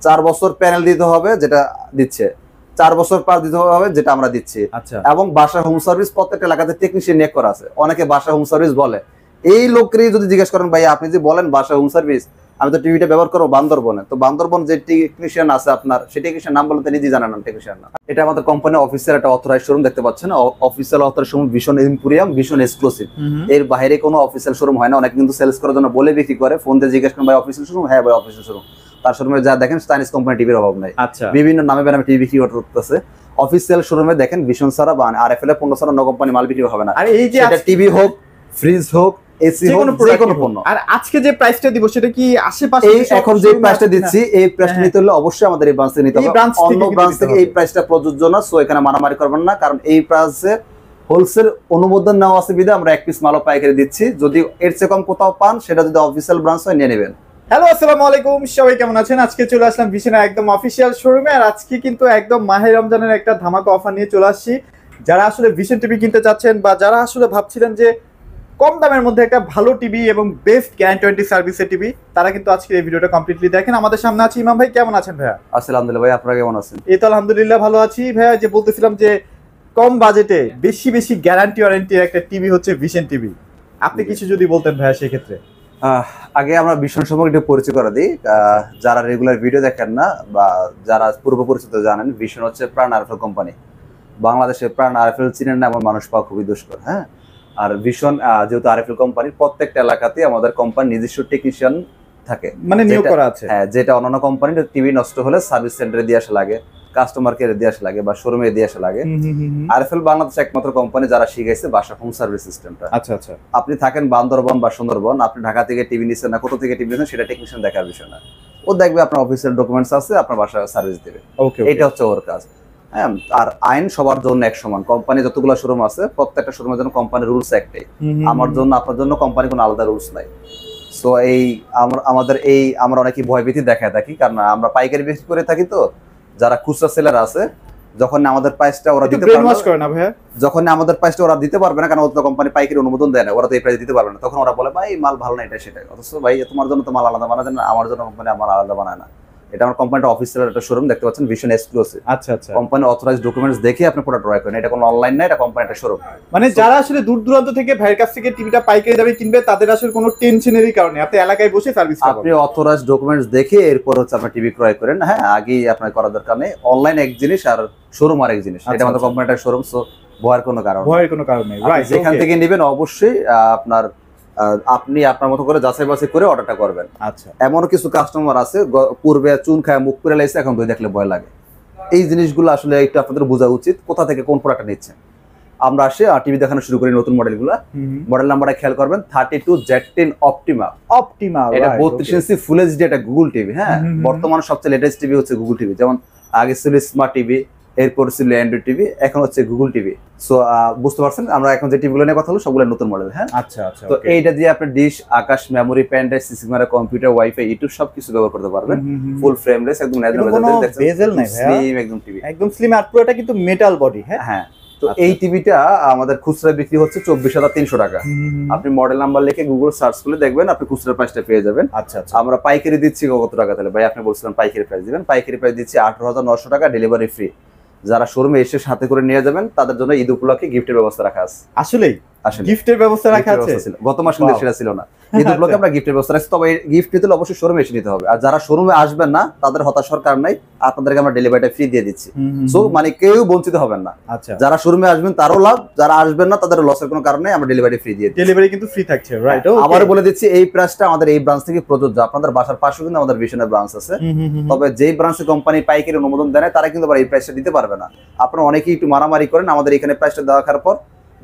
4 বছর প্যানেল দিতে হবে, যেটা দিচ্ছে 4 বছর পার দিতে হবে, যেটা আমরা দিচ্ছি। আচ্ছা, এবং বাসা হোম সার্ভিস প্রত্যেকটা এলাকাতে টেকনিশিয়ান নিয়োগ করা আছে। অনেকে বাসা হোম সার্ভিস বলে, এই লোককেই যদি জিজ্ঞেস করেন ভাই আপনি যে বলেন বাসা হোম সার্ভিস, আমি তো টিভিটা ব্যবহার করবো বান্দরবনে, তো বান্দরবন যে টেকনিশিয়ান আছে আপনার, সেই টেকনিশিয়ান নাম বলতে নিজেই জানেন না টেকনিশিয়ান না। এটা আমাদের কোম্পানির অফিসিয়াল একটা অথরাইজ শোরুম দেখতে পাচ্ছেন। Official authorise showroom vision emporium, vision exclusive. এর বাইরে কোনো অফিসিয়াল শোরুম হয় না। অনেকে কিন্তু সেলস করার জন্য বলে বিক্রি করে, ফোন দিয়ে জিজ্ঞেস করেন ভাই অফিসিয়াল শোরুম, হ্যাঁ ভাই অফিসিয়াল শোরুম। তার শোরুমে যা দেখেন চাইনিজ কোম্পানি টিভির অভাব নাই। আচ্ছা, বিভিন্ন নামে বেনামে টিভি বিক্রি করতেছে। অফিসিয়াল শোরুমে দেখেন ভিশন ছাড়া বা আরএফএল এর পণ্য ছাড়া অন্য কোম্পানি মাল বিক্রি হবে না। আর এই যে সেটা টিভি হোক, ফ্রিজ হোক, এসি হোক, যে কোনো পণ্য। আর আজকে যে প্রাইসটা দিব সেটা কি আশেপাশে এই এখন যে প্রাইসটা দিচ্ছি, এই প্রাইসটা নিতে হলে অবশ্যই আমাদের এই ব্রাঞ্চে নিতে হবে। অন্য ব্রাঞ্চ থেকে এই প্রাইসটা প্রযোজ্য না, সো এখানে মারামারি করবেন না, কারণ এই প্রাইসে হোলসেল অনুমোদন নেওয়া আছে বিধে আমরা এক পিস মালও পাইকারি দিচ্ছি। যদি এর চেয়ে কম কোথাও পান, সেটা যদি অফিসিয়াল ব্রাঞ্চ হয় নিয়ে নেবেন। হ্যালো, আসসালামু আলাইকুম, সবাই কেমন আছেন? আজকে চলে আসলাম ভিশনের একদম অফিসিয়াল শোরুমে। আর আজকে কিন্তু একদম মাহে রমজানের একটা ধামাকা অফার নিয়ে চলে আসছি। যারা আসলে ভিশন টিভি কিনতে চাচ্ছেন বা যারা আসলে ভাবছিলেন যে কম দামের মধ্যে একটা ভালো টিভি এবং বেস্ট গ্যারান্টি সার্ভিসের টিভি, তারা কিন্তু আজকে এই ভিডিওটা কমপ্লিটলি দেখেন। আমাদের সামনে আছে ইমাম ভাই। কেমন আছেন ভাইয়া? আলহামদুলিল্লাহ ভাই, আপনারা কেমন আছেন? এই তো আলহামদুলিল্লাহ ভালো আছি ভাইয়া। যে বলতেছিলাম যে কম বাজেটে বেশি বেশি গ্যারান্টি ওয়ারেন্টির একটা টিভি হচ্ছে ভিশন টিভি। আপনি কিছু যদি বলতেন ভাইয়া সেক্ষেত্রে। আগে আমরা ভিশন সম্পর্কে একটু পরিচয় করে দিই। যারা রেগুলার ভিডিও দেখেন না বা যারা পূর্ব পরিচিত জানেন, ভিশন হচ্ছে প্রাণ আরএফএল কোম্পানি। বাংলাদেশে প্রাণ আরএফএল চিনেন না এমন মানুষ পাওয়া খুবই দুষ্কর। হ্যাঁ, আর ভিশন যেহেতু আরএফএল কোম্পানির প্রত্যেকটা এলাকাতে আমাদের কোম্পানির নিজস্ব টেকনিশিয়ান থাকে, মানে নিয়োগ করা আছে। হ্যাঁ, যেটা অন্যান্য কোম্পানির টিভি নষ্ট হলে সার্ভিস সেন্টারে দিয়ে আসা লাগে, কাস্টমার কেয়ারে দিয়ে আসা লাগে বা শোরুমে দিয়ে আসা লাগে। আরএফএল বাংলাদেশ একমাত্র কোম্পানি যারা শিখাইছে বাসা হোম সার্ভিস সিস্টেমটা। আচ্ছা আচ্ছা। আপনি থাকেন বান্দরবন বা সুন্দরবন, আপনি ঢাকা থেকে টিভি নিচ্ছেন না, কোথা থেকে টিভি নিচ্ছেন সেটা টেকনিশিয়ান দেখার বিষয় না। ও দেখবে আপনার অফিসিয়াল ডকুমেন্টস আছে, আপনার বাসা সার্ভিস দেবে। ওকে, এটা হচ্ছে ওর কাজ। হ্যাঁ, আর আইন সবার জন্য এক সমান। কোম্পানি যতগুলো শোরুম আছে প্রত্যেকটা শোরুমের জন্য কোম্পানির রুলস একটাই। আমার জন্য আপনার জন্য কোম্পানি কোনো আলাদা রুলস নাই। সো এই আমরা অনেকেই ভয়ভীতি দেখায় থাকি, কারণ আমরা পাইকারি বিক্রি করে থাকি। তো যারা খুচরা সেলার আছে, যখন আমাদের প্রাইসটা ওরা দিতে পারবে না, যখন আমাদের প্রাইসটা ওরা দিতে পারবে না, কারণ ওদের কোম্পানি পাইকারি অনুমোদন দেয় না, ওরা তো এই প্রাইস দিতে পারবে না, তখন ওরা বলে ভাই মাল ভালো না, এটা সেটা। অথচ ভাই তোমার জন্য তো মাল আলাদা বানায় না, আমার জন্য কোম্পানি আমার আলাদা বানায় না। এটা আমার কোম্পানিটা অফিসিয়াল একটা শোরুম দেখতে পাচ্ছেন, ভিশন এক্সক্লুসিভ। আচ্ছা আচ্ছা। কোম্পানি অথরাইজড ডকুমেন্টস দেখে আপনি প্রোডাক্ট ক্রয় করেন। এটা কোনো অনলাইন না, এটা কোম্পানি একটা শোরুম। মানে যারা আসলে দূর দূরান্ত থেকে ভাইয়ের কাছ থেকে টিভিটা পাইকারি দামে কিনবে, তাদের আসলে কোনো টেনশনেরই কারণে আপনি এলাকায় বসে সার্ভিস পাবেন। আপনি অথরাইজড ডকুমেন্টস দেখে এরপর হচ্ছে আপনি টিভি ক্রয় করেন। হ্যাঁ, আগেই আপনার করার দরকার নেই। অনলাইন এক জিনিস আর শোরুম আর এক জিনিস। এটা আমাদের কোম্পানিটা শোরুম, সো ভয়ের কোনো কারণ নেই। রাইট, যেখান থেকে নেবেন অবশ্যই আপনি আপনার মতো করে যাচাই বাছাই করে অর্ডারটা করবেন। আচ্ছা, এমন কিছু কাস্টমার আছে পূর্বে চুন খায় মুখ পুড়ে লাইছে, এখন বই দেখলে ভয় লাগে। এই জিনিসগুলো আসলে একটু আপনাদের বোঝা উচিত, কোথা থেকে কোন প্রোডাক্টটা নিচ্ছেন। আমরা আসি টিভি দেখানো শুরু করি নতুন মডেলগুলো। মডেল নাম্বারটা খেয়াল করবেন 32Z10 অপটিমা। এটা 32 ইঞ্চি ফুল এইচডি, এটা গুগল টিভি। হ্যাঁ, বর্তমানে সবচেয়ে লেটেস্ট টিভি হচ্ছে গুগল টিভি। যেমন আগে ছিল স্মার্ট টিভি, এরপর ছিল অ্যান্ড্রয়েড টিভি, এখন হচ্ছে গুগল টিভি। সো বুঝতে পারছেন আমরা এখন যে টিভিগুলো নিয়ে কথা হলো সবগুলো নতুন মডেল। হ্যাঁ, আচ্ছা আচ্ছা। তো এইটা দিয়ে আপনি dish, Akash, memory, pen drive, CC camera, computer, wifi, YouTube সবকিছু ব্যবহার করতে পারবেন। ফুল ফ্রেমলেস, একদম বেজেল নাই ভাই, স্লিম, একদম টিভি একদম স্লিম। আর পুরোটা কিন্তু মেটাল বডি। হ্যাঁ, তো এই টিভিটা আমাদের খুচরা বিক্রি হচ্ছে 24,300 টাকা। আপনি মডেল নাম্বার লিখে গুগল সার্চ করলে দেখবেন, আপনি খুচরা প্রাইসটা পেয়ে যাবেন। আচ্ছা আচ্ছা। আমরা পাইকারি দিচ্ছি কত টাকা তাহলে ভাই? আপনি বলছিলেন পাইকারি প্রাইস দিবেন। পাইকারি প্রাইস দিচ্ছি 18,900 টাকা, ডেলিভারি ফ্রি। যারা শোরুমে এসে সাথে করে নিয়ে যাবেন তাদের জন্য ঈদ উপলক্ষে গিফটের ব্যবস্থা রাখা আছে। আসলেই গিফটের ব্যবস্থা রাখা আছে? গত মাস কিন্তু সেটা ছিল না। ঈদ উপলক্ষে আমরা গিফটের ব্যবস্থা রাখছি, তবে গিফট নিতে হলে অবশ্যই শোরুমে এসে নিতে হবে। আর যারা শোরুমে আসবেন না তাদের হতাশার কারণ নাই, আপনাদেরকে আমরা ডেলিভারিটা ফ্রি দিয়ে দিচ্ছি। সো মানে কেউ বঞ্চিত হবেন না। আচ্ছা, যারা শোরুমে আসবেন তারও লাভ, যারা আসবেন না তাদের লসের কোনো কারণ নেই, আমরা ডেলিভারি ফ্রি দিয়ে দিচ্ছি। ডেলিভারি কিন্তু ফ্রি থাকছে। রাইট, আবার বলে দিচ্ছি এই প্রাইসটা আমাদের এই ব্রাঞ্চ থেকে প্রযোজ্য। আপনাদের বাসার পাশে কিন্তু আমাদের ভিশনের ব্রাঞ্চ আছে, তবে যেই ব্রাঞ্চে কোম্পানি পাইকারি অনুমোদন দেয় তারা কিন্তু আবার এই প্রাইসটা দিতে পারবে না। আপনারা অনেকেই একটু মারামারি করেন, আমাদের এখানে প্রাইসটা দেওয়া খাওয়ার পর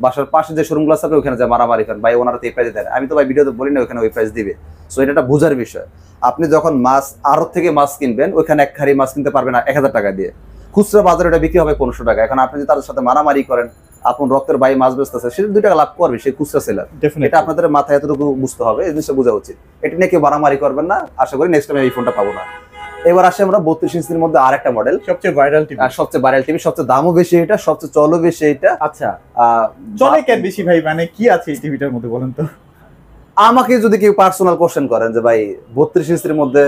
বাসার পাশে যে শোরুমগুলো আছে ওখানে যে মারামারি করেন, ভাই ওনারা তো এই প্রাইস দেন। আমি তো ভাই ভিডিওতে বলি না ওখানে ওই প্রাইস দিবে। সো এটা একটা বোঝার বিষয়। আপনি যখন মাছ আড়ত থেকে মাছ কিনবেন, ওইখানে এক খারি মাছ কিনতে পারবেন 1000 টাকা দিয়ে, খুচরা বাজারে এটা বিক্রি হবে 1500 টাকা। এখন আপনি যদি তাদের সাথে মারামারি করেন, আপন রক্তের ভাই মাছ বেচতেছে, সে 2 টাকা লাভ করবে, সে খুচরা সেলার। এটা আপনাদের মাথায় এতটুকু বুঝতে হবে, এই জিনিসটা বোঝা উচিত। এটা নিয়ে কেউ মারামারি করবেন না। আশা করি নেক্সট টাইম এই ফোনটা পাবো না। এবার আসে আমরা 32 ইঞ্চির মধ্যে আরেকটা মডেল, সবচেয়ে ভাইরাল টিভি। সবচেয়ে ভাইরাল টিভি, সবচেয়ে দামও বেশি, এটা সবচেয়ে চলও বেশি। এটা আচ্ছা, চলে কেন বেশি ভাই? মানে কি আছে এই টিভিটার মধ্যে বলেন তো? আমাকে যদি কেউ পার্সোনাল কোশ্চেন করেন যে ভাই 32 ইঞ্চির মধ্যে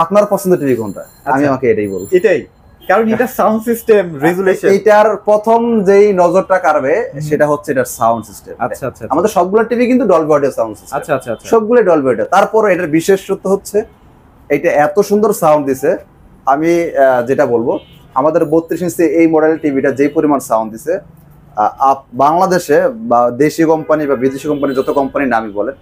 আপনার পছন্দের টিভি কোনটা? আমি আচ্ছা। আমাকে এটাই বলবো। এটাই, কারণ এটা সাউন্ড সিস্টেম রেজুলেশন। এটার প্রথম যেই নজরটা কাড়বে সেটা হচ্ছে এটার সাউন্ড সিস্টেম। আচ্ছা আচ্ছা আমাদের সবগুলো টিভি কিন্তু ডলবি অডিও সাউন্ড সিস্টেম। আচ্ছা আচ্ছা আচ্ছা। সবগুলো ডলবি অডিও। তারপর এটার বিশেষত্ব হচ্ছে এটা এত সুন্দর সাউন্ড দিছে। আমি যেটা বলবো, আমাদের 32 ইঞ্চি এই মডেলের টিভিটা যেই পরিমাণ সাউন্ড দিছে, বাংলাদেশে বা দেশি কোম্পানি বা বিদেশি কোম্পানি যত কোম্পানির নামই বলেন,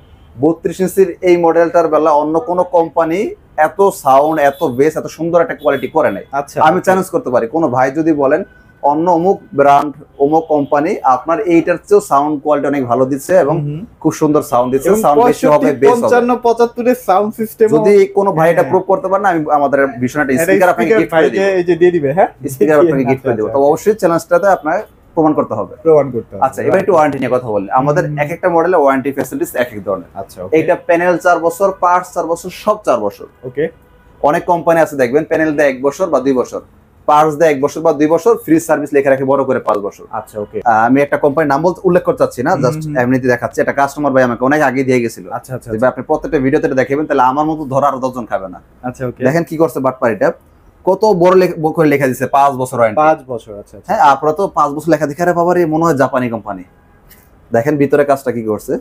32 ইঞ্চির এই মডেলটার বেলা অন্য কোনো কোম্পানি এত সাউন্ড, এত বেস, এত সুন্দর একটা কোয়ালিটি করে নাই। আচ্ছা, আমি চ্যালেঞ্জ করতে পারি, কোনো ভাই যদি বলেন অন্য অমুক ব্র্যান্ড অমুক কোম্পানি আপনার এইটার চেয়েও সাউন্ড কোয়ালিটি অনেক ভালো দিচ্ছে এবং খুব সুন্দর সাউন্ড দিচ্ছে, সাউন্ড বেশি হবে, বেস হবে। 55 এর সাউন্ড সিস্টেম যদি কোনো ভাই এটা প্রুভ করতে পারে না, আমি আমাদের বিশনাটা স্পিকার আপনাকে গিফট করে দেব। এই যে দিয়ে দিবে, হ্যাঁ স্পিকার আপনাকে গিফট করে দেব। তো অবশ্যই চ্যালেঞ্জটাতে আপনাকে প্রমাণ করতে হবে। প্রমাণ করতে হবে। আচ্ছা, এবার একটু ওয়ারেন্টি নিয়ে কথা বলি। আমাদের এক একটা মডেলে ওয়ারেন্টি ফ্যাসিলিটিস এক এক ধরনের। আচ্ছা, এইটা প্যানেল 4 বছর, পার্টস 4 বছর, সব 4 বছর। ওকে। অনেক কোম্পানি আছে দেখবেন প্যানেল দেয় 1 বছর বা 2 বছর, পার্টস দেয় 1 বছর বা 2 বছর, ফ্রি সার্ভিস লেখা রাখে বড় করে 5 বছর। আচ্ছা, ওকে। আমি একটা কোম্পানির নাম উল্লেখ করতে চাচ্ছি না, জাস্ট এমনিতে দেখাচ্ছি। এটা কাস্টমার ভাই আমাকে অনেক আগে দিয়ে গেছিল। আচ্ছা আচ্ছা। যদি আপনি প্রত্যেকটা ভিডিওতে এটা দেখাবেন তাহলে আমার মতো ধরা আর 10 জন খাবে না। আচ্ছা, ওকে। দেখেন কি করছে বাটপারিটা, কত বড় করে লেখা দিছে 5 বছর ওয়ারেন্টি। 5 বছর। আচ্ছা আচ্ছা। হ্যাঁ, আপনারা তো 5 বছর লেখা দেখে আরে বাবা রে মনে হয় জাপানি কোম্পানি। দেখেন ভিতরে কাজটা কি করছে,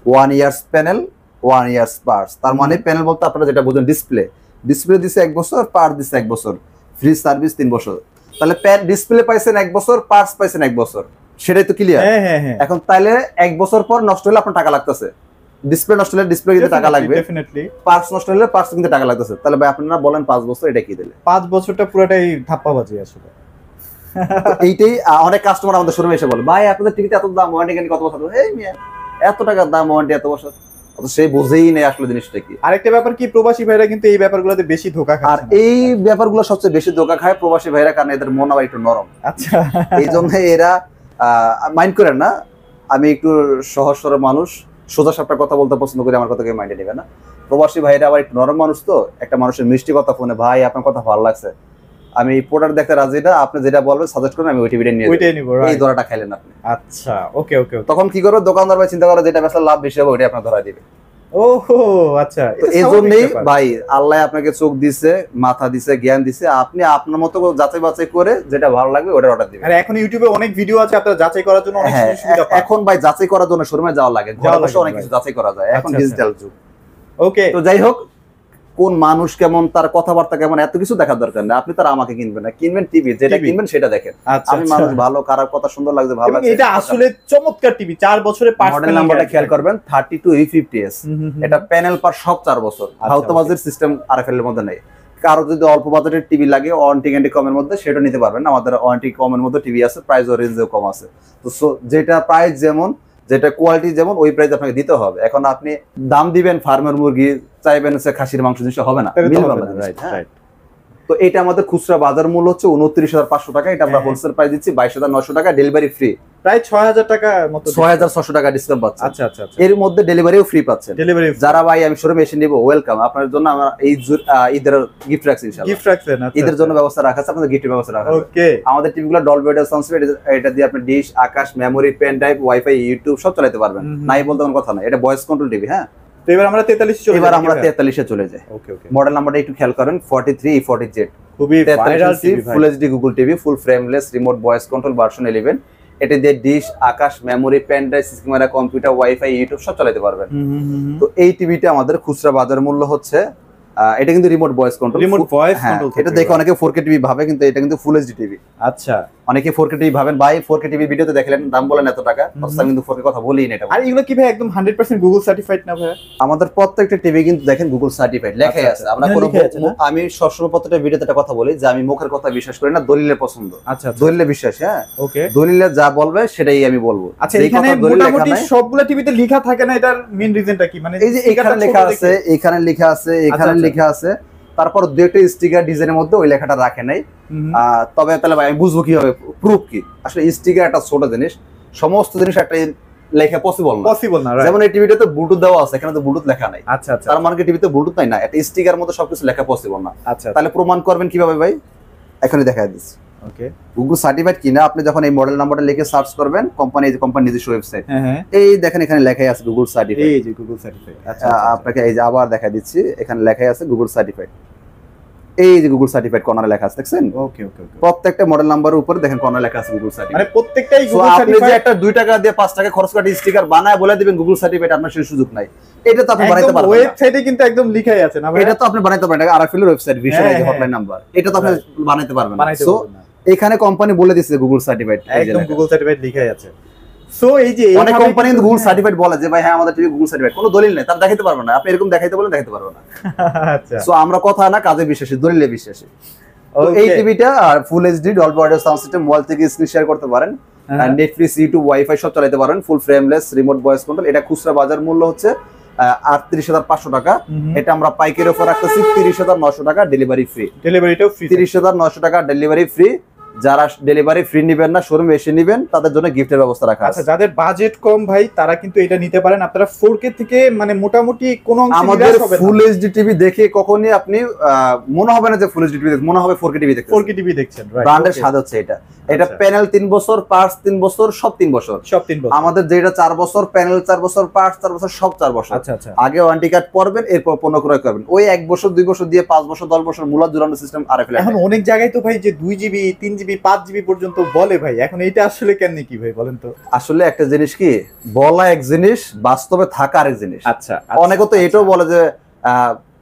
1 ইয়ার্স প্যানেল, 1 ইয়ার্স পার্টস। তার মানে প্যানেল বলতে আপনারা যেটা বুঝেন ডিসপ্লে দিছে 1 বছর, পার্ট দিছে 1 বছর, ফ্রি সার্ভিস 3 বছর। তাহলে ডিসপ্লে পাইছেন 1 বছর, পার্টস পাইছেন 1 বছর, সেটাই তো ক্লিয়ার। হ্যাঁ হ্যাঁ হ্যাঁ। এখন তাইলে 1 বছর পর নষ্ট হলে আপনার টাকা লাগতেছে, ডিসপ্লে নষ্ট হলে ডিসপ্লে কিন্তু টাকা লাগবে, ডেফিনেটলি। পার্টস নষ্ট হলে পার্টস কিন্তু টাকা লাগতেছে। তাহলে ভাই আপনারা বলেন 5 বছর এটা কি দিলে? 5 বছরটা পুরোটাই ধাপ্পাবাজি আসলে। তো এইটাই অনেক কাস্টমার আমাদের শোরুমে এসে বলে, ভাই আপনাদের টিভিতে এত দাম, ওয়ারেন্টি কেন কত বছর? এই মিয়া এত টাকার দাম, ওয়ারেন্টি এত বছর, তো সে বুঝেই নেই আসলে জিনিসটা কি। আরেকটা ব্যাপার কি, প্রবাসী ভাইরা কিন্তু এই ব্যাপারগুলোতে বেশি ধোঁকা খায়। আর এই ব্যাপারগুলো সবচেয়ে বেশি ধোঁকা খায় প্রবাসী ভাইরা, কারণ এদের মন আবার একটু নরম। আচ্ছা। এই জন্য এরা মাইন্ড করেন না। আমি একটু সহজ সরল মানুষ, সোজা সাপটা কথা বলতে পছন্দ করি, আমার কথা কেউ মাইন্ডে নেবে না। প্রবাসী ভাইরা আবার একটু নরম মানুষ, তো একটা মানুষের মিষ্টি কথা ফোনে, ভাই আপনার কথা ভালো লাগছে, আমি প্রোডাক্ট দেখতে রাজি না, আপনি যেটা বলবেন সাজেস্ট করেন, আমি ওই টিভিটা নিয়ে নিব, এই ধরাটা খাইলেন আপনি। আচ্ছা, ওকে ওকে। তখন কি করবে, দোকানদার ভাই চিন্তা করে যেটা বেচলে লাভ বেশি হবে ওইটা আপনার ধরা দিবে। ওহো, আচ্ছা। তো এই জন্যই ভাই আল্লাহ আপনাকে চোখ দিছে, মাথা দিছে, জ্ঞান দিছে, আপনি আপনার মতো যাচাই বাছাই করে যেটা ভালো লাগবে ওটা অর্ডার দিবেন। আর এখন ইউটিউবে অনেক ভিডিও আছে, আপনারা যাচাই করার জন্য অনেক সুবিধা পান। এখন ভাই যাচাই করার জন্য শোরুমে যাওয়া লাগে, ঘরে বসে অনেক কিছু যাচাই করা যায়, এখন ডিজিটাল যুগ। ওকে। তো যাই হোক, কোন মানুষ কেমন, তার কথাবার্তা কেমন, এত কিছু দেখার দরকার নেই। আপনি তার আমাকে কিনবেন না, কিনবেন টিভি, যেটা কিনবেন সেটা দেখেন। আমি মানুষ ভালো, খারাপ, কথা সুন্দর লাগছে, ভালো লাগছে, এটা আসলে চমৎকার টিভি। 4 বছরের মডেল নাম্বারটা খেয়াল করবেন 32E50s। এটা প্যানেল পার সব 4 বছর, ভাউতাবাজির সিস্টেম আরএফএল এর মধ্যে নেই। কারো যদি অল্প বাজেটের টিভি লাগে ওয়ারেন্টি গ্যারান্টি কমের মধ্যে, সেটা নিতে পারবেন। আমাদের ওয়ারেন্টি কমের মধ্যে টিভি আছে, প্রাইস ও রেঞ্জও কম আছে। তো যেটা প্রাইস যেমন, যেটা কোয়ালিটি যেমন, ওই প্রাইস আপনাকে দিতে হবে। এখন আপনি দাম দিবেন ফার্মের মুরগি, চাইবেন হচ্ছে খাসির মাংস, জিনিসটা হবে না, মিলবে না। রাইট। তো এটা আমাদের খুচরা বাজার মূল্য হচ্ছে 29,500 টাকা, এটা আমরা হোলসেল প্রাইস দিচ্ছি 22,900 টাকা, ডেলিভারি ফ্রি। প্রায় 6,000 টাকা মতো, 6,600 টাকা ডিসকাউন্ট পাচ্ছেন। আচ্ছা আচ্ছা। এর মধ্যে ডেলিভারিও ফ্রি পাচ্ছেন। ডেলিভারি যারা ভাই আমি শোরুমে এসে নিব, ওয়েলকাম। আপনার জন্য আমরা এই ঈদের গিফট রাখছি ইনশাআল্লাহ। গিফট রাখছেন? ঈদের জন্য ব্যবস্থা রাখা আছে, আপনাদের গিফটের ব্যবস্থা রাখা আছে। ওকে। আমাদের টিভিগুলো ডলবি অডিও সাউন্ড সিস্টেম, এটা দিয়ে আপনি dish, Akash, memory, pen drive, wifi, YouTube সব চালাতে পারবেন। নাই বলতে কোনো কথা না, এটা ভয়েস কন্ট্রোল টিভি। হ্যাঁ, তো এবার আমরা 43 চলে যাই। এবার আমরা 43 এ চলে যাই। ওকে ওকে। মডেল নাম্বারটা একটু খেয়াল করেন, 43E40Z। খুবই viral TV, full HD Google TV, full frameless, remote voice control, version 11। এটা দিয়ে dish, Akash, memory, pen drive, CC camera, computer, wifi, YouTube সব চালাতে পারবেন। তো এই টিভিটা আমাদের খুচরা বাজার মূল্য হচ্ছে, এটা কিন্তু remote voice control, remote voice control. এটা দেখে অনেকে 4K টিভি ভাবে, কিন্তু এটা কিন্তু ফুল এইচডি টিভি। আচ্ছা, অনেকে 4K টিভি ভাবেন, ভাই 4K টিভি ভিডিওতে দেখলেন দাম বলেন এত টাকা, আমি কিন্তু 4K কথা বলিই না। এটা আর এগুলো কি ভাই একদম 100% গুগল সার্টিফাইড না ভাই? আমাদের প্রত্যেকটা টিভি কিন্তু দেখেন গুগল সার্টিফাইড লেখাই আছে। আমরা কোনো, আমি সবসময় প্রত্যেকটা ভিডিওতে একটা কথা বলি যে আমি মুখের কথা বিশ্বাস করি না, দলিলের পছন্দ। আচ্ছা, দলিলে বিশ্বাস। হ্যাঁ, ওকে। দলিলে যা বলবে সেটাই আমি বলবো। আচ্ছা, এখানে মোটামুটি সবগুলা টিভিতে লেখা থাকে না, এটার মেইন রিজনটা কি? মানে এই যে এখানে লেখা আছে, এখানে লেখা আছে, এখানে লেখা আছে, তারপর দুই একটা স্টিকার ডিজাইনের মধ্যে ওই লেখাটা রাখে নাই। তবে তাহলে ভাই আমি বুঝবো কিভাবে, প্রুফ কি? আসলে স্টিকার একটা ছোট জিনিস, সমস্ত জিনিস একটা লেখা পসিবল না। যেমন এই টিভিটাতে ব্লুটুথ দেওয়া আছে, এখানে তো ব্লুটুথ লেখা নাই। আচ্ছা আচ্ছা। তার মানে কি টিভিতে ব্লুটুথ নাই? না, একটা স্টিকার মধ্যে সবকিছু লেখা পসিবল না। আচ্ছা, তাহলে প্রমাণ করবেন কিভাবে ভাই? এখনই দেখাই দিচ্ছি। ওকে গুগল সার্টিফাইড কিনা আপনি যখন এই মডেল নাম্বারটা লিখে সার্চ করবেন কোম্পানি নিজস্ব ওয়েবসাইট, হ্যাঁ হ্যাঁ এই দেখেন এখানে লেখাই আছে গুগল সার্টিফাইড। এই যে গুগল সার্টিফাইড। আচ্ছা আপনাকে এই যে আবার দেখা দিচ্ছি, এখানে লেখাই আছে গুগল সার্টিফাইড। এই যে গুগল সার্টিফাইড কর্নারে লেখা আছে দেখছেন? ওকে ওকে ওকে। প্রত্যেকটা মডেল নাম্বারের উপরে দেখেন কর্নারে লেখা আছে গুগল সার্টিফাইড। মানে প্রত্যেকটাই So, গুগল আপনি যে সার্টিফাইড। একটা 2 টাকা দিয়ে 5 টাকা খরচ করে স্টিকার বানায় বলে দিবেন গুগল সার্টিফাইড, আপনার সেই সুযোগ নাই। এটা তো আপনি বানাইতে পারবেন না। ওয়েবসাইটে কিন্তু একদম লেখাই আছে না ভাই? এটা তো আপনি বানাইতে পারবেন না, আরএফএল এর ওয়েবসাইট ভিশন এই হটলাইন নাম্বার, এটা তো আপনি বানাইতে পারবেন না। বানাইতে সো পারবেন না। এখানে কোম্পানি বলে দিচ্ছে গুগল সার্টিফাইড, একদম গুগল সার্টিফাইড লেখাই আছে। সো এই যে অনেক কোম্পানি কিন্তু গুগল সার্টিফাইড বলে যে ভাই হ্যাঁ আমাদের টিভি গুগল সার্টিফাইড, কোনো দলিল নেই, তার দেখাইতে পারবেন না। আপনি এরকম দেখাইতে বলেন দেখাইতে পারবেন না। আচ্ছা সো আমরা কথা না কাজে বিশ্বাসী, দলিলে বিশ্বাসী। তো এই টিভিটা আর full HD Dolby audio sound system, mobile থেকে স্ক্রিন শেয়ার করতে পারেন, আর নেটফ্লিক্স, ইউটিউব, ওয়াইফাই সব চালাতে পারেন, full frameless, remote voice control. এটা খুচরা বাজার মূল্য হচ্ছে 38,500 টাকা। এটা আমরা পাইকারি অফার রাখতেছি 30,900 টাকা, ডেলিভারি ফ্রি। ডেলিভারিটাও ফ্রি। 30,900 টাকা ডেলিভারি ফ্রি। যারা ডেলিভারি ফ্রি নেবেন না, শোরুমে এসে নেবেন, তাদের জন্য গিফটের ব্যবস্থা রাখা আছে। আচ্ছা যাদের বাজেট কম ভাই তারা কিন্তু এটা নিতে পারেন। আপনারা 4K থেকে মানে মোটামুটি কোন অংশে আমাদের নিরাশ হবেন না। ফুল এইচডি টিভি দেখে কখনই আপনি মনে হবে না যে ফুল এইচডি টিভি দেখছেন, মনে হবে 4K টিভি দেখছেন। 4K টিভি দেখছেন, রাইট? ব্র্যান্ডের স্বাদ হচ্ছে এটা। এটা আচ্ছা। প্যানেল 3 বছর, পার্টস 3 বছর, সব 3 বছর। সব 3 বছর। আমাদের যেটা 4 বছর, প্যানেল 4 বছর, পার্টস 4 বছর, সব 4 বছর। আচ্ছা আচ্ছা আগে ওয়ারেন্টি কার্ড পড়বেন, এরপর পণ্য ক্রয় করবেন। ওই 1 বছর 2 বছর দিয়ে 5 বছর 10 বছর মূলত জুড়ানো সিস্টেম আরএফএল। এখন অনেক জায়গায় তো ভাই যে 2GB 3GB 5GB পর্যন্ত বলে ভাই, এখন এইটা আসলে কেন কি ভাই বলেন তো? আসলে একটা জিনিস কি, বলা এক জিনিস, বাস্তবে থাকা আরেক জিনিস। আচ্ছা অনেকে তো এটাও বলে যে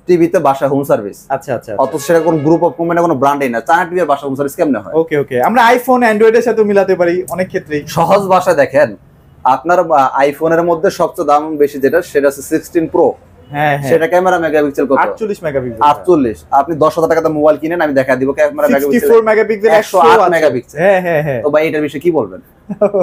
টিভিতে বাসা হোম সার্ভিস, আচ্ছা আচ্ছা অথচ সেটা কোন গ্রুপ অফ কোম্পানি, কোনো ব্র্যান্ডই না। চায়না টিভির বাসা হোম সার্ভিস কেমনে হয়? ওকে ওকে। আমরা আইফোন অ্যান্ড্রয়েডের সাথে মিলাতে পারি অনেক ক্ষেত্রেই। সহজ ভাষায় দেখেন, আপনার আইফোনের মধ্যে সবচেয়ে দাম বেশি যেটা, সেটা হচ্ছে 16 প্রো। হ্যাঁ হ্যাঁ সেটা ক্যামেরা মেগাপিক্সেল কত? 48 মেগাপিক্সেল। 48। আপনি 10,000 টাকাতে মোবাইল কিনেন, আমি দেখা দিব ক্যামেরা মেগাপিক্সেল 64 মেগাপিক্সেল 108 মেগাপিক্সেল। হ্যাঁ হ্যাঁ হ্যাঁ। তো ভাই এটার বিষয়ে কি বলবেন?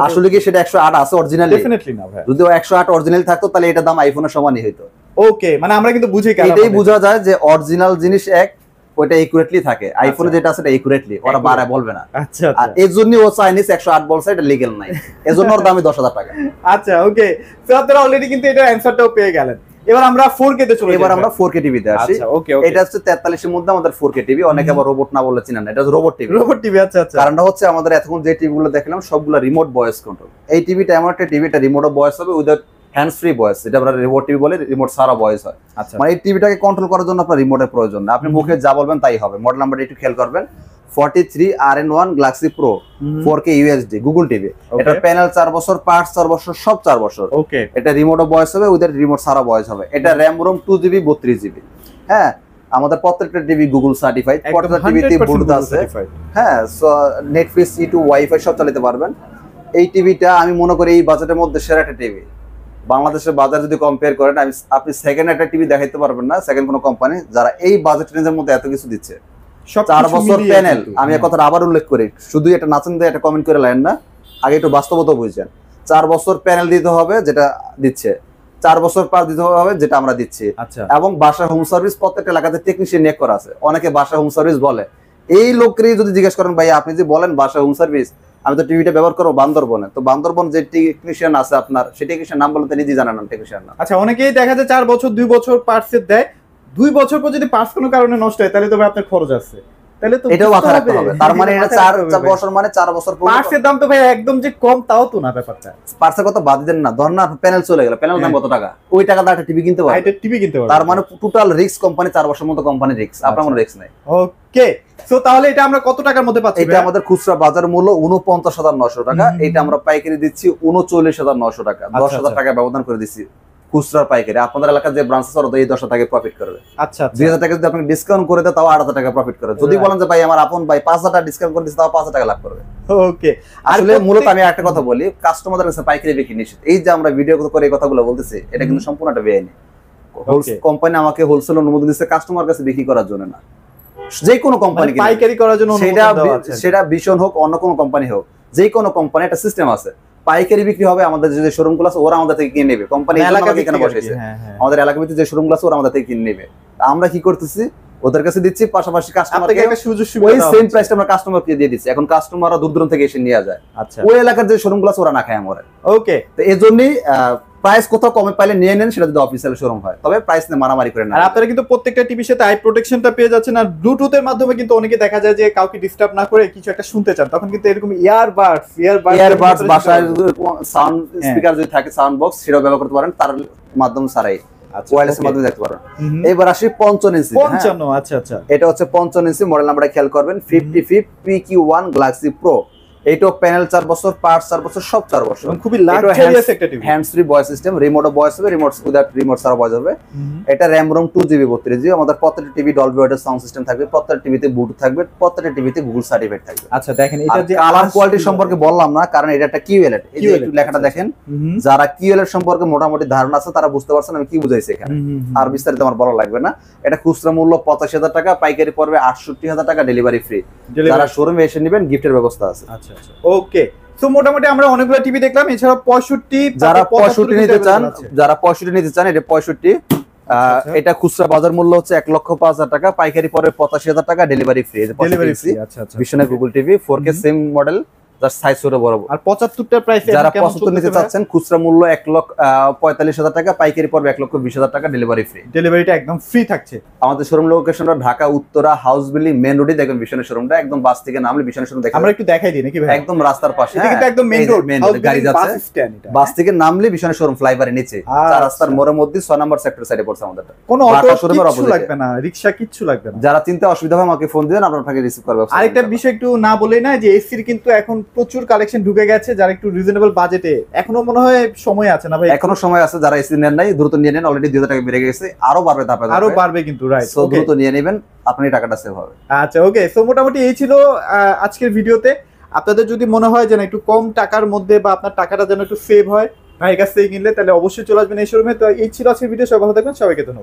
আসলে কি সেটা 108 আছে অরিজিনালি? ডেফিনেটলি না ভাই। যদি 108 অরিজিনাল থাকতো তাহলে এটা দাম আইফোনের সমানই হইতো। ওকে, মানে আমরা কিন্তু বুঝি কেন এটাই বোঝা যায় যে অরিজিনাল জিনিস এক, ওইটা একুরেটলি থাকে। আইফোনে যেটা আছে এটা একুরেটলি, ওরা বাড়ায় বলবে না। আচ্ছা আর আচ্ছা এজন্যই ও চাইনিজ 108 বলছে, এটা লিগ্যাল নাই, এজন্য ওর দামই 10,000 টাকা। আচ্ছা ওকে। তো আপনারা অলরেডি কিন্তু এটার অ্যানসারটাও পেয়ে গেলেন। এবার আমরা 4K তে চলে যাই। এবার আমরা 4K টিভিতে আসি। আচ্ছা ওকে ওকে। এটা হচ্ছে 43 এর মধ্যে আমাদের 4K টিভি। অনেকে আবার রোবট না বললে চিনেন না, এটা হচ্ছে রোবট টিভি। Robot TV. আচ্ছা আচ্ছা। কারণটা হচ্ছে আমাদের এতক্ষণ যে টিভিগুলো দেখলাম সবগুলো রিমোট ভয়েস কন্ট্রোল। এই টিভিটা এমন একটা টিভি, এটা রিমোট ভয়েস হবে উইদাউট হ্যান্ডস ফ্রি ভয়েস, যেটা আমরা রিমোট টিভি বলে, রিমোট ছাড়া ভয়েস হয়। আচ্ছা মানে এই টিভিটাকে কন্ট্রোল করার জন্য আপনার রিমোটের প্রয়োজন না, আপনি মুখে যা বলবেন তাই হবে। মডেল নাম্বারটা একটু খেয়াল করবেন, 43RN1 Galaxy Pro 4K UHD Google TV. এটা প্যানেল 4 বছর, পার্টস 4 বছর, সব 4 বছর। ওকে। এটা রিমোট ভয়েস হবে উইদাউট রিমোট ছাড়া ভয়েস হবে। এটা RAM ROM 2GB 32GB। হ্যাঁ, আমাদের প্রত্যেকটা টিভি গুগল সার্টিফাইড, প্রত্যেকটা টিভিতে ব্লুটুথ আছে। হ্যাঁ, সো নেটফ্লিক্স, ইউটিউব, ওয়াইফাই সব চালাতে পারবেন। এই টিভিটা আমি মনে করি এই বাজেটের মধ্যে সেরা একটা টিভি। বাংলাদেশের বাজার যদি কম্পেয়ার করেন, আপনি সেকেন্ড একটা টিভি দেখাইতে পারবেন না, সেকেন্ড কোনো কোম্পানি যারা এই বাজেট রেঞ্জের মধ্যে এত কিছু দিচ্ছে। 4 বছর প্যানেল, আমি এক কথাটা আবার উল্লেখ করি, শুধু এটা নাচেন দিয়ে একটা কমেন্ট করে লাইন না, আগে একটু বাস্তবতা বুঝছেন। 4 বছর প্যানেল দিতে হবে যেটা দিচ্ছে, 4 বছর পার দিতে হবে যেটা আমরা দিচ্ছি। আচ্ছা। এবং বাসা হোম সার্ভিস প্রত্যেকটা এলাকাতে টেকনিশিয়ান নিয়োগ করা আছে। অনেকে বাসা হোম সার্ভিস বলে, এই লোককেই যদি জিজ্ঞেস করেন ভাই আপনি যে বলেন বাসা হোম সার্ভিস, আমি তো টিভিটা ব্যবহার করবো বান্দরবনে, তো বান্দরবন যে টেকনিশিয়ান আছে আপনার, সেই টেকনিশিয়ান নাম বলতে নিজেই জানেন না টেকনিশিয়ান নাম। আচ্ছা, অনেকেই দেখা যায় 4 বছর 2 বছর পার্টস দেয়, 2 বছর পর যদি পার্টস কোনো কারণে নষ্ট হয় তাহলে তো ভাই আপনার খরচ আছে, তাহলে তো এটাও মাথায় রাখতে হবে। তার মানে এটা 4 বছর মানে 4 বছর পর পার্টসের দাম তো ভাই একদম যে কম তাও তো না ব্যাপারটা। পার্টসের কথা বাদ দেন না, ধরেন না প্যানেল চলে গেল, প্যানেল দাম কত টাকা, ওই টাকা দিয়ে একটা টিভি কিনতে পারবে। এটা টিভি কিনতে পারবে। তার মানে টোটাল রিস্ক কোম্পানি 4 বছর মতো কোম্পানি রিস্ক, আপনার কোনো রিস্ক নাই। ওকে, সো তাহলে এটা আমরা কত টাকার মধ্যে পাচ্ছি? এটা আমাদের খুচরা বাজার মূল্য 49,900 টাকা। এটা আমরা পাইকারি দিচ্ছি 39,900 টাকা। 10,000 টাকা ব্যবধান করে দিচ্ছি খুচরা পাইকারি। আপনাদের এলাকার যে ব্রাঞ্চ আছে ওরা এই 10,000 টাকা প্রফিট করবে। আচ্ছা, 2,000 টাকা যদি আপনি ডিসকাউন্ট করে দেন তাও 8,000 টাকা প্রফিট করবে। যদি বলেন যে ভাই আমার আপন ভাই 5,000 টাকা ডিসকাউন্ট করে দিচ্ছে, তাও 5,000 টাকা লাভ করবে। ওকে। আসলে মূলত আমি একটা কথা বলি, কাস্টমারদের কাছে পাইকারি বিক্রি নিষেধ। এই যে আমরা ভিডিও করে এই কথাগুলো বলতেছি, এটা কিন্তু সম্পূর্ণ একটা বেআইনি। কোম্পানি আমাকে হোলসেল অনুমোদন দিচ্ছে কাস্টমার কাছে বিক্রি করার জন্য না, যে কোনো কোম্পানি পাইকারি করার জন্য সেটা ভীষণ হোক অন্য কোনো কোম্পানি হোক, যে কোনো কোম্পানি একটা সিস্টেম আছে, পাইকারি বিক্রি হবে। আমাদের যে শোরুমগুলো আছে ওরা আমাদের থেকে কিনে নেবে, কোম্পানি এখানে বসেছে, আমাদের এলাকার ভিতরে যে শোরুমগুলো আছে ওরা আমাদের থেকে কিনে নেবে। আমরা কি করতেছি, ওদের কাছে দিচ্ছি, পাশাপাশি কাস্টমারকে একটা সুযোগ সুবিধা, ওই সেম প্রাইসটা আমরা কাস্টমারকে দিয়ে দিচ্ছি। এখন কাস্টমাররা দূর দূরান্ত থেকে এসে নিয়ে যায়। আচ্ছা, ওই এলাকার যে শোরুমগুলো আছে ওরা না খায় আমরা। ওকে। তো এজন্যই প্রাইস কোথাও কমে পাইলে নিয়ে নেন, সেটা যদি অফিসিয়াল শোরুম হয়, তবে প্রাইস নিয়ে মারামারি করে না। আর আপনারা কিন্তু প্রত্যেকটা টিভির সাথে আই প্রোটেকশনটা পেয়ে যাচ্ছেন। আর ব্লুটুথের মাধ্যমে কিন্তু অনেকে দেখা যায় যে কাউকে ডিস্টার্ব না করে কিছু একটা শুনতে চান, তখন কিন্তু এরকম ইয়ারবাডস বাসায় সাউন্ড হ্যাঁ। স্পিকার যদি থাকে, সাউন্ড বক্স, সেটাও ব্যবহার করতে পারেন, তার মাধ্যমে ছাড়াই ওয়্যারলেস এর মাধ্যমে দেখতে পারেন। এবার আসি 55 ইঞ্চি। 55, আচ্ছা আচ্ছা। এটা হচ্ছে 55 ইঞ্চি, মডেল নাম্বারটা খেয়াল করবেন 55 PQ1 গ্যালাক্সি প্রো। এইটাও প্যানেল 4 বছর, পার্টস 4 বছর, সব 4 বছর। এবং খুবই লাক্সারিয়াস একটা TV. Hands free voice system, রিমোটও ভয়েস হবে, রিমোট উইদাউট রিমোট ছাড়া ভয়েস হবে। এটা RAM ROM 2GB 32GB। আমাদের প্রত্যেকটা TV Dolby audio sound system থাকবে, প্রত্যেকটা টিভিতে ব্লুটুথ থাকবে, প্রত্যেকটা টিভিতে গুগল সার্টিফাইড থাকবে। আচ্ছা দেখেন, এটা যে কালার কোয়ালিটি সম্পর্কে বললাম না, কারণ এটা একটা QLED। এই যে একটু লেখাটা দেখেন, যারা QLED সম্পর্কে মোটামুটি ধারণা আছে তারা বুঝতে পারছেন আমি কি বুঝাইছি এখানে। আর বিস্তারিত আমার বলা লাগবে না। এটা খুচরা মূল্য 85,000 টাকা, পাইকারি পড়বে 68,000 টাকা, ডেলিভারি ফ্রি। যারা শোরুমে এসে নেবেন গিফটের ব্যবস্থা আছে। আচ্ছা আচ্ছা, ওকে। তো মোটামুটি আমরা অনেকগুলো টিভি দেখলাম, এছাড়া 65, যারা 65 নিতে চান, যারা 65 নিতে চান, এটা 65। এটা খুচরা বাজার মূল্য হচ্ছে 1,05,000 টাকা, পাইকারি পরে 85,000 টাকা, ডেলিভারি ফ্রি। Delivery free. আচ্ছা আচ্ছা। ভিশনের Google TV 4K same model, যার সাইজ ছোট বড়। আর 75টার প্রাইস যারা 75 নিতে চাচ্ছেন, খুচরা মূল্য 1,45,000 টাকা, পাইকারি পড়বে 1,20,000 টাকা, ডেলিভারি ফ্রি। ডেলিভারিটা একদম ফ্রি থাকছে। আমাদের শোরুম লোকেশনটা Dhaka Uttara house building main রোডে, দেখবেন ভিশনের শোরুমটা একদম বাস থেকে নামলে ভিশনের শোরুম দেখেন। আমরা একটু দেখাই দিই নাকি ভাই? একদম রাস্তার পাশে, এটা কিন্তু একদম মেইন রোড, গাড়ি যাচ্ছে, বাস থেকে নামলে ভিশনের শোরুম ফ্লাইওভারের নিচে, চার রাস্তার মোড়ের মধ্যে 6 নম্বর সেক্টর সাইডে পড়ছে আমাদের। কোনো অটো কিচ্ছু লাগবে না, রিকশা কিচ্ছু লাগবে না। যারা চিন্তা অসুবিধা হয় আমাকে ফোন দিবেন, আমরা আপনাকে রিসিভ করব। আরেকটা বিষয় একটু না বলেই না, যে এসির কিন্তু এখন প্রচুর কালেকশন ঢুকে গেছে, যারা একটু রিজনেবল বাজেটে, এখনো মনে হয় সময় আছে না ভাই? এখনো সময় আছে, যারা এসি নেন নাই দ্রুত নিয়ে নেন, অলরেডি 2,000 টাকা বেড়ে গেছে, আরো বাড়বে, ধাপে ধাপে আরো বাড়বে কিন্তু, রাইট? সো দ্রুত নিয়ে নেবেন, আপনি টাকাটা সেভ হবে। আচ্ছা ওকে। সো মোটামুটি এই ছিল আজকের ভিডিওতে। আপনাদের যদি মনে হয় যে না একটু কম টাকার মধ্যে বা আপনার টাকাটা যেন একটু সেভ হয় ভাইয়ের কাছ থেকে কিনলে, তাহলে অবশ্যই চলে আসবেন এই শোরুমে। তো এই ছিল আজকের ভিডিও, সবাই ভালো থাকবেন, সবাইকে ধন্যবাদ।